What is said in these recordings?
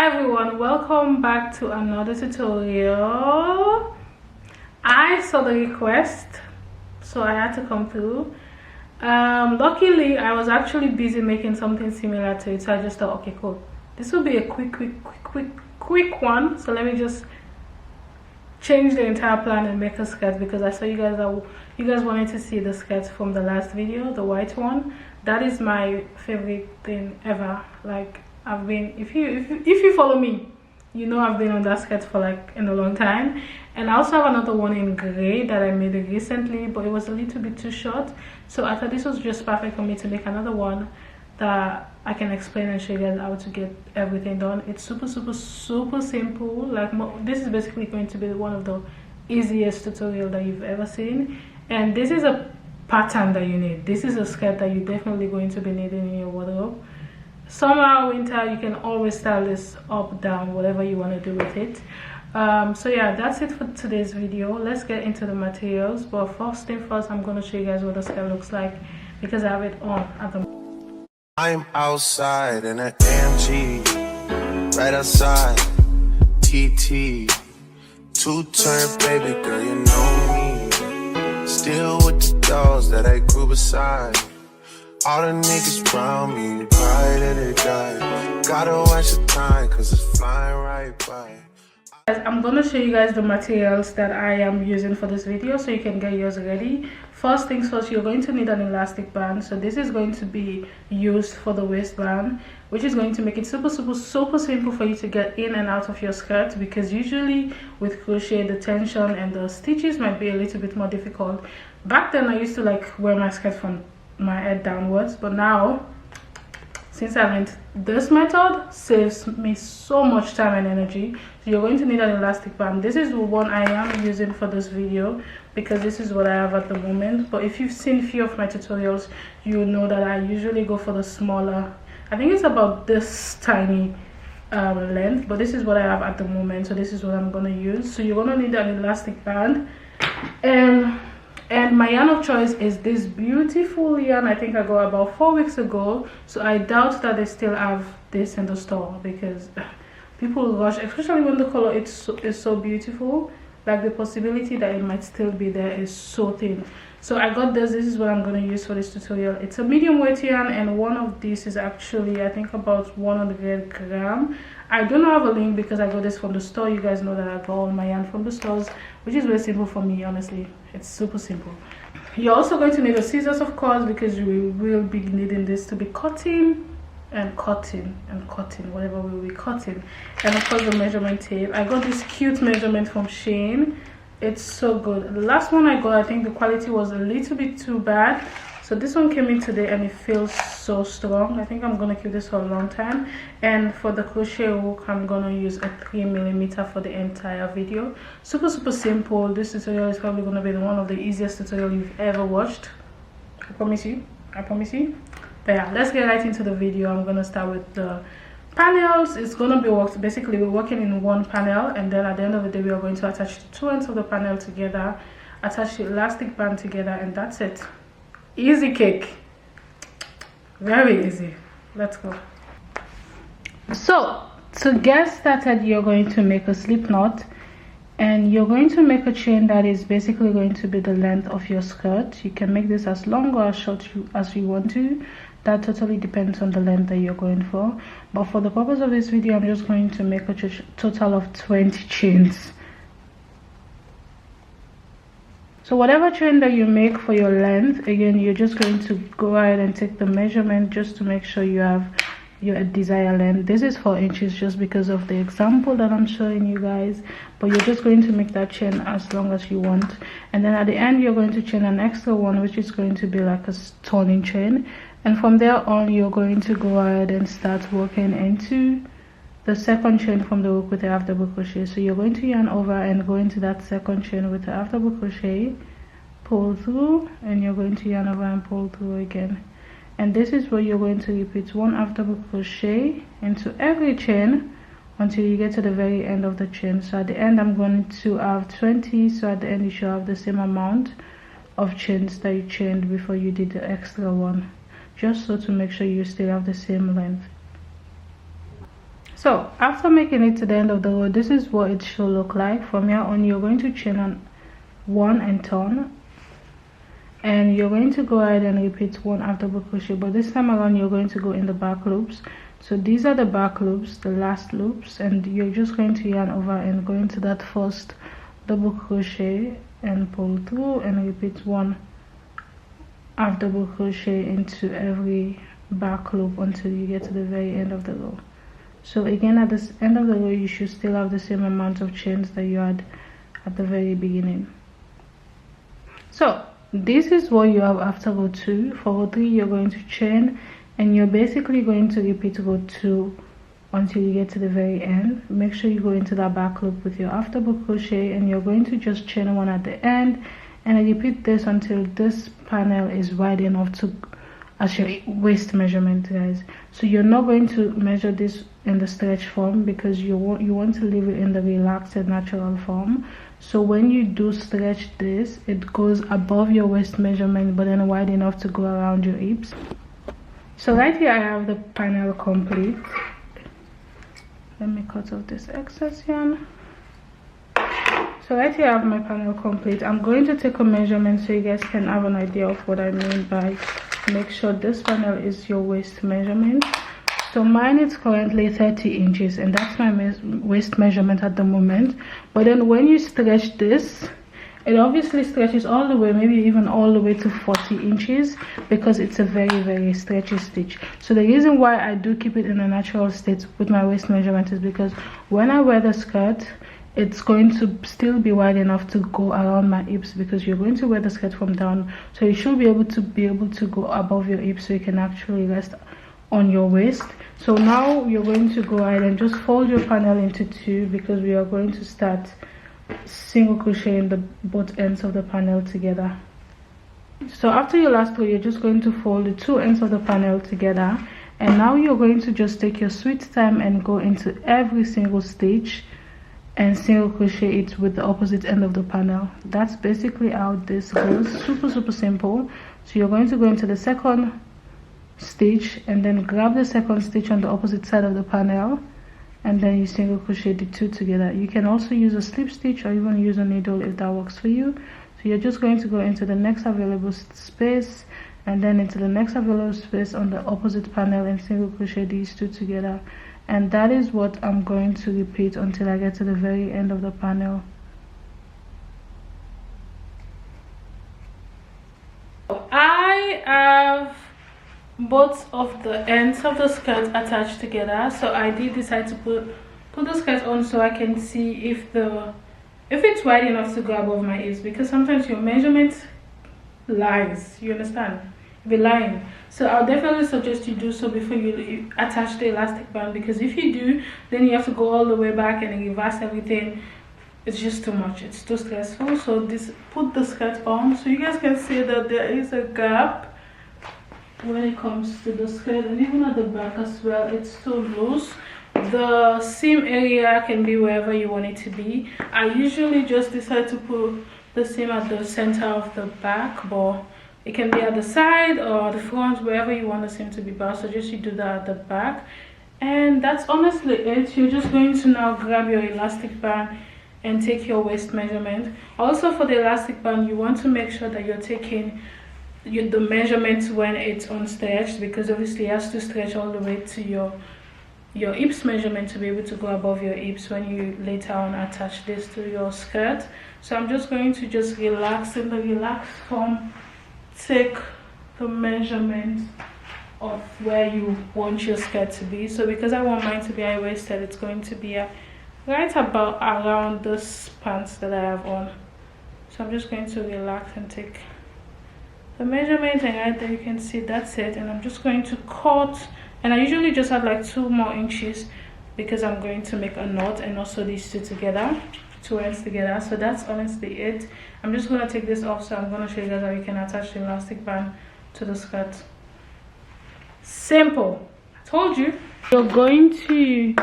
everyone, welcome back to another tutorial. I saw the request, so I had to come through. Luckily I was actually busy making something similar to it, so I just thought, okay, cool, this will be a quick one. So let me just change the entire plan and make a skirt, because I saw you guys wanted to see the skirt from the last video, the white one. That is my favorite thing ever. Like, I've been, if you follow me, you know I've been on that skirt for like in a long time. And I also have another one in gray that I made recently, but it was a little bit too short, so I thought this was just perfect for me to make another one that I can explain and show you guys how to get everything done. It's super simple. Like, this is basically going to be one of the easiest tutorial that you've ever seen. And this is a pattern that you need. This is a skirt that you're definitely going to be needing in your wardrobe. Summer, winter, you can always style this up, down, whatever you want to do with it. So yeah, that's it for today's video. Let's get into the materials, but first thing first, I'm going to show you guys what the skirt looks like, because I have it on at the moment. I'm outside in an AMG, right outside TT, two-turn baby girl, you know me. Still with the dolls that I grew beside. All the niggas around me, right at it die. Gotta watch the time, cause it's flying right by. I'm gonna show you guys the materials that I am using for this video, so you can get yours ready. First things first, you're going to need an elastic band. So this is going to be used for the waistband, which is going to make it super simple for you to get in and out of your skirt, because usually with crochet the tension and the stitches might be a little bit more difficult. Back then I used to like wear my skirt from my head downwards, but now, since I learned this method, saves me so much time and energy. So you're going to need an elastic band. This is the one I am using for this video, because this is what I have at the moment. But if you've seen a few of my tutorials, you know that I usually go for the smaller, I think it's about this tiny length, but this is what I have at the moment, so this is what I'm going to use. So you're going to need an elastic band, and my yarn of choice is this beautiful yarn. I think I got about 4 weeks ago, so I doubt that they still have this in the store, because people rush, especially when the color is so beautiful. Like, the possibility that it might still be there is so thin. So I got this is what I'm going to use for this tutorial. It's a medium weight yarn, and one of these is actually, I think, about 100 gram. I don't have a link because I got this from the store. You guys know that I got all my yarn from the stores, which is very simple for me, honestly. It's super simple. You're also going to need a scissors, of course, because you will be needing this to be cutting and cutting whatever we'll be cutting. And of course the measurement tape. I got this cute measurement from Shein. It's so good. The last one I got, I think the quality was a little bit too bad, so this one came in today and it feels so strong. I think I'm gonna keep this for a long time. And for the crochet hook, I'm gonna use a 3mm for the entire video. Super simple. This tutorial is probably gonna be one of the easiest tutorials you've ever watched. I promise you. But yeah, let's get right into the video. I'm gonna start with the panels. It's gonna be basically we're working in one panel, and then at the end of the day we are going to attach the two ends of the panel together, attach the elastic band together, and that's it. Easy cake, very easy. Let's go. So to get started, you're going to make a slip knot, and you're going to make a chain that is basically going to be the length of your skirt. You can make this as long or as short as you want to. That totally depends on the length that you're going for, but for the purpose of this video I'm just going to make a total of 20 chains. So whatever chain that you make for your length, again, you're just going to go ahead and take the measurement just to make sure you have your desired length. This is 4 inches just because of the example that I'm showing you guys, but you're just going to make that chain as long as you want, and then at the end you're going to chain an extra one, which is going to be like a turning chain. And from there on, you're going to go ahead and start working into the second chain from the hook with the half double crochet. So you're going to yarn over and go into that second chain with the half double crochet, pull through, and you're going to yarn over and pull through again. And this is where you're going to repeat 1 half double crochet into every chain until you get to the very end of the chain. So at the end I'm going to have 20, so at the end you should have the same amount of chains that you chained before you did the extra one, just so to make sure you still have the same length. So after making it to the end of the row, this is what it should look like. From here on, you're going to chain on 1 and turn, and you're going to go ahead and repeat 1 half double crochet, but this time around you're going to go in the back loops. So these are the back loops, the last loops, and you're just going to yarn over and go into that first double crochet and pull through and repeat 1 half double crochet into every back loop until you get to the very end of the row. So again, at this end of the row, you should still have the same amount of chains that you had at the very beginning. So this is what you have after row 2. For row 3, you're going to chain, and you're basically going to repeat row 2 until you get to the very end. Make sure you go into that back loop with your half double crochet, and you're going to just chain 1 at the end, and repeat this until this panel is wide enough to as your waist measurement, guys. So you're not going to measure this in the stretch form because you want to leave it in the relaxed and natural form. So when you do stretch this, it goes above your waist measurement but then wide enough to go around your hips. So right here I have the panel complete. Let me cut off this excess yarn. So right here I have my panel complete. I'm going to take a measurement so you guys can have an idea of what I mean by make sure this panel is your waist measurement. So mine is currently 30 inches, and that's my waist measurement at the moment. But then when you stretch this, it obviously stretches all the way, maybe even all the way to 40 inches because it's a very, very stretchy stitch. So the reason why I do keep it in a natural state with my waist measurement is because when I wear the skirt, it's going to still be wide enough to go around my hips because you're going to wear the skirt from down. So you should be able to go above your hips so you can actually rest on your waist. So now you're going to go ahead and just fold your panel into 2 because we are going to start single crocheting the both ends of the panel together. So after your last row, you're just going to fold the 2 ends of the panel together, and now you're going to just take your sweet time and go into every single stitch and single crochet it with the opposite end of the panel. That's basically how this goes. Super simple. So you're going to go into the second stitch and then grab the second stitch on the opposite side of the panel, and then you single crochet the 2 together. You can also use a slip stitch or even use a needle if that works for you. So you're just going to go into the next available space and then into the next available space on the opposite panel and single crochet these 2 together. And that is what I'm going to repeat until I get to the very end of the panel. I have both of the ends of the skirt attached together, so I did decide to put the skirt on so I can see if it's wide enough to go above my hips, because sometimes your measurement lies, you understand, be lying. So I'll definitely suggest you do so before you attach the elastic band, because if you do, then you have to go all the way back and reverse everything. It's just too much, it's too stressful. So put the skirt on so you guys can see that there is a gap when it comes to the skirt, and even at the back as well, it's too loose. The seam area can be wherever you want it to be. I usually just decide to put the seam at the center of the back, but it can be at the side or the front, wherever you want the seam to be. But I suggest you do that at the back. And that's honestly it. You're just going to now grab your elastic band and take your waist measurement. Also for the elastic band, you want to make sure that you're taking the measurements when it's unstretched, because obviously it has to stretch all the way to your hips measurement to be able to go above your hips when you later on attach this to your skirt. So I'm just going to just relax in the relaxed form, take the measurement of where you want your skirt to be. So because I want mine to be high-waisted, it's going to be right about around this pants that I have on. So I'm just going to relax and take the measurement, and right there you can see that's it. And I'm just going to cut, and I usually just add like 2 more inches because I'm going to make a knot and also these 2 together, 2 ends together. So that's honestly it. I'm just going to take this off, so I'm going to show you guys how you can attach the elastic band to the skirt. Simple. I told you. You're going to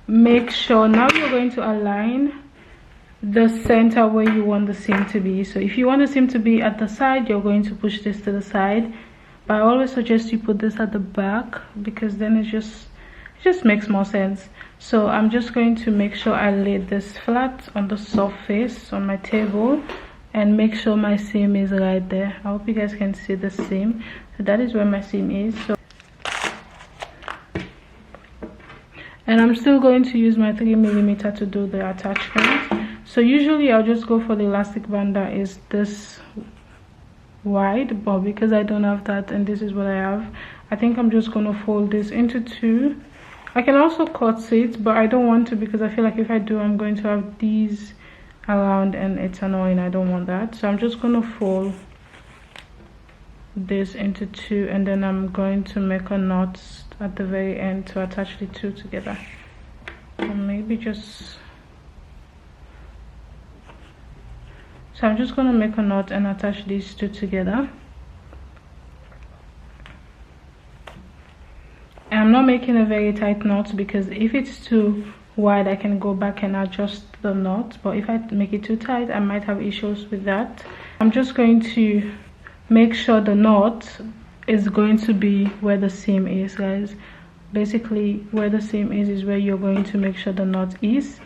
make sure now you're going to align the center where you want the seam to be. So if you want the seam to be at the side, you're going to push this to the side, but I always suggest you put this at the back because then it's just makes more sense. So I'm just going to make sure I lay this flat on the surface on my table and make sure my seam is right there. I hope you guys can see the seam. So that is where my seam is. So, and I'm still going to use my 3mm to do the attachment. So usually I'll just go for the elastic band that is this wide, but because I don't have that and this is what I have, I think I'm just going to fold this into two. I can also cut it, but I don't want to because I feel like if I do, I'm going to have these around and it's annoying. I don't want that. So I'm just going to fold this into two, and then I'm going to make a knot at the very end to attach the two together. Or maybe just... So I'm just going to make a knot and attach these two together. And I'm not making a very tight knot because if it's too wide, I can go back and adjust the knot. But if I make it too tight, I might have issues with that. I'm just going to make sure the knot is going to be where the seam is, guys. Basically, where the seam is where you're going to make sure the knot is.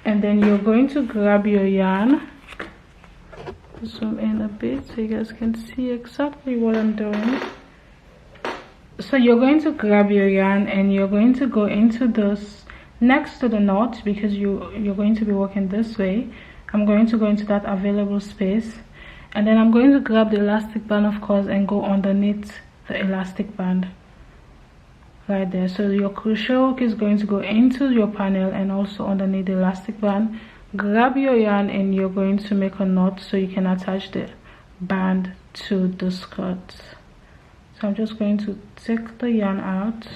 And then you're going to grab your yarn. Zoom in a bit so you guys can see exactly what I'm doing. So you're going to grab your yarn and you're going to go into this next to the knot because you're going to be working this way. I'm going to go into that available space, and then I'm going to grab the elastic band, of course, and go underneath the elastic band right there. So your crochet hook is going to go into your panel and also underneath the elastic band. Grab your yarn and you're going to make a knot so you can attach the band to the skirt. So I'm just going to take the yarn out.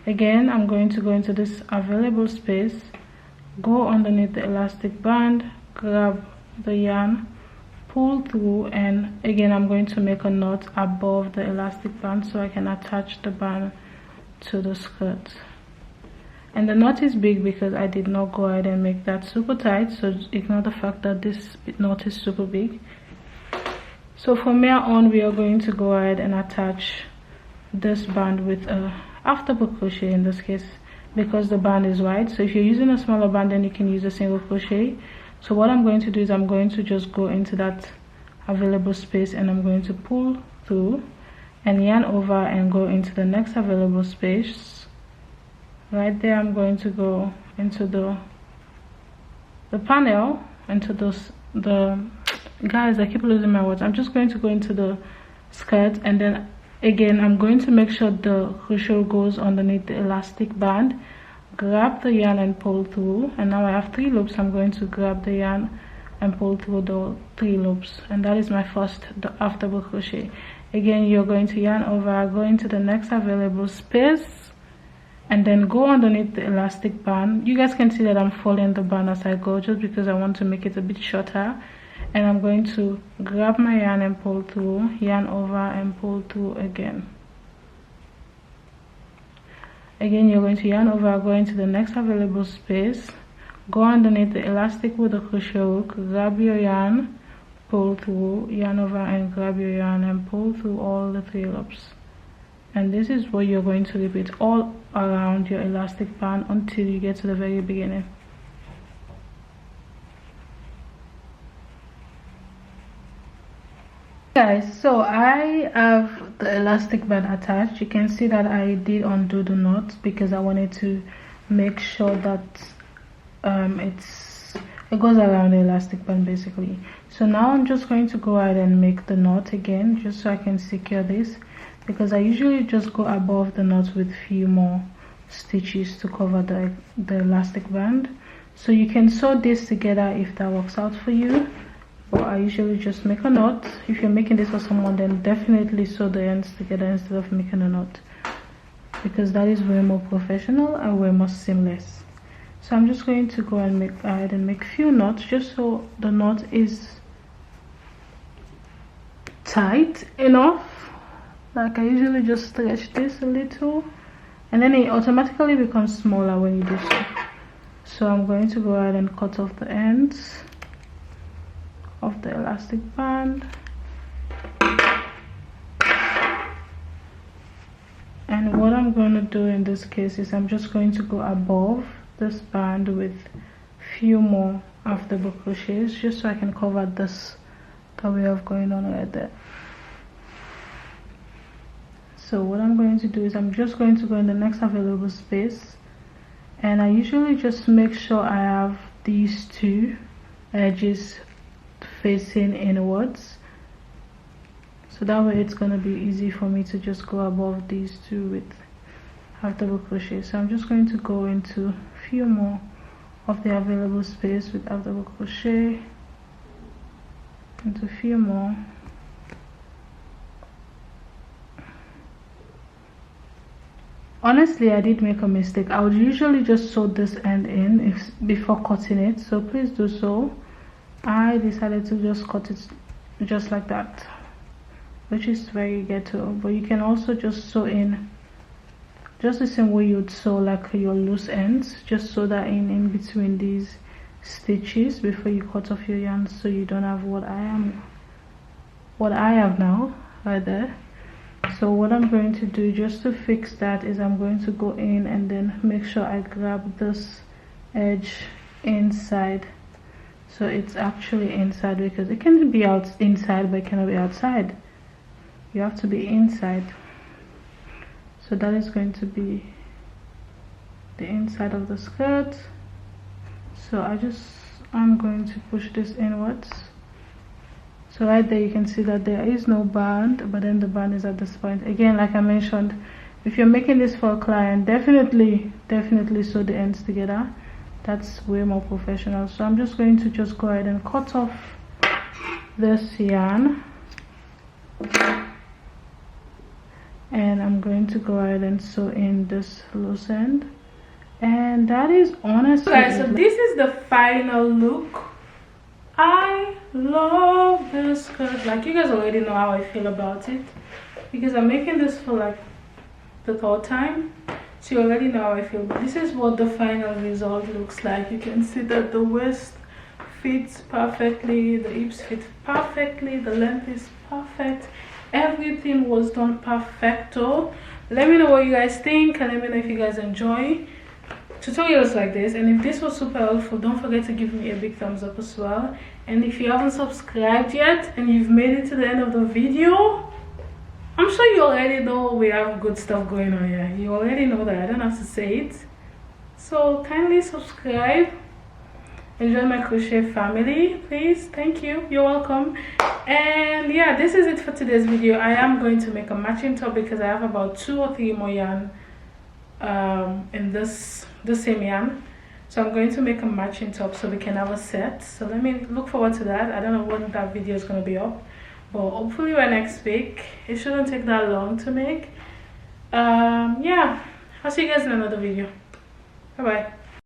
Again, I'm going to go into this available space, go underneath the elastic band, grab the yarn, pull through, and again I'm going to make a knot above the elastic band so I can attach the band to the skirt. And the knot is big because I did not go ahead and make that super tight, so ignore the fact that this knot is super big. So from here on, we are going to go ahead and attach this band with a afterbook crochet in this case because the band is wide. So if you're using a smaller band, then you can use a single crochet. So what I'm going to do is I'm going to just go into that available space and I'm going to pull through and yarn over and go into the next available space. Right there, I'm going to go into the panel, into the guys, I keep losing my words. I'm just going to go into the skirt, and then again I'm going to make sure the crochet goes underneath the elastic band, grab the yarn and pull through, and now I have 3 loops. I'm going to grab the yarn and pull through the 3 loops, and that is my first afterbook crochet. Again, you're going to yarn over, go into the next available space, and then go underneath the elastic band. You guys can see that I'm folding the band as I go just because I want to make it a bit shorter. And I'm going to grab my yarn and pull through, yarn over and pull through again. Again, you're going to yarn over, go into the next available space, go underneath the elastic with the crochet hook, grab your yarn, pull through, yarn over and grab your yarn and pull through all the 3 loops. And this is what you're going to repeat all around your elastic band until you get to the very beginning. Guys, so I have the elastic band attached. You can see that I did undo the knot because I wanted to make sure that it goes around the elastic band basically. So now I'm just going to go ahead and make the knot again just so I can secure this, because I usually just go above the knot with few more stitches to cover the elastic band. So you can sew this together if that works out for you, but I usually just make a knot. If you're making this for someone, then definitely sew the ends together instead of making a knot, because that is way more professional and way more seamless. So I'm just going to go and make few knots just so the knot is tight enough. Like I usually just stretch this a little and then it automatically becomes smaller when you do so. So I'm going to go ahead and cut off the ends of the elastic band, and And what I'm going to do in this case is I'm just going to go above this band with few more of the double crochets, just so I can cover this that we have going on right there. So what I'm going to do is I'm just going to go in the next available space, and I usually just make sure I have these two edges facing inwards, so that way it's going to be easy for me to just go above these two with half double crochet. So I'm just going to go into a few more of the available space with half double crochet, into a few more. Honestly, I did make a mistake. I would usually just sew this end in before cutting it, so please do so. I decided to just cut it just like that, which is very ghetto, but you can also just sew in just the same way you'd sew like your loose ends. Just sew that in between these stitches before you cut off your yarn, so you don't have what I have now right there. So what I'm going to do just to fix that is I'm going to go in and then make sure I grab this edge inside, so it's actually inside, because it can be inside but it cannot be outside. You have to be inside. So that is going to be the inside of the skirt. So I'm going to push this inwards. So right there you can see that there is no band, but then the band is at this point. Again, like I mentioned, if you're making this for a client, definitely sew the ends together. That's way more professional. So I'm just going to just go ahead and cut off this yarn, and I'm going to go ahead and sew in this loose end, and that is honestly guys, so this is the final look. I love this skirt. Like, you guys already know how I feel about it, because I'm making this for like the third time, so you already know how I feel. But this is what the final result looks like. You can see that the waist fits perfectly, the hips fit perfectly, the length is perfect, everything was done perfecto. Let me know what you guys think, and let me know if you guys enjoy tutorials like this. And if this was super helpful, don't forget to give me a big thumbs up as well. And if you haven't subscribed yet and you've made it to the end of the video, I'm sure you already know we have good stuff going on here. You already know that, I don't have to say it. So kindly subscribe, enjoy my crochet family, please. Thank you, you're welcome. And yeah, this is it for today's video. I am going to make a matching top because I have about 2 or 3 more yarn in the same yarn, so I'm going to make a matching top so we can have a set. So let me look forward to that. I don't know when that video is going to be up, but hopefully by next week. It shouldn't take that long to make. Yeah, I'll see you guys in another video. Bye bye.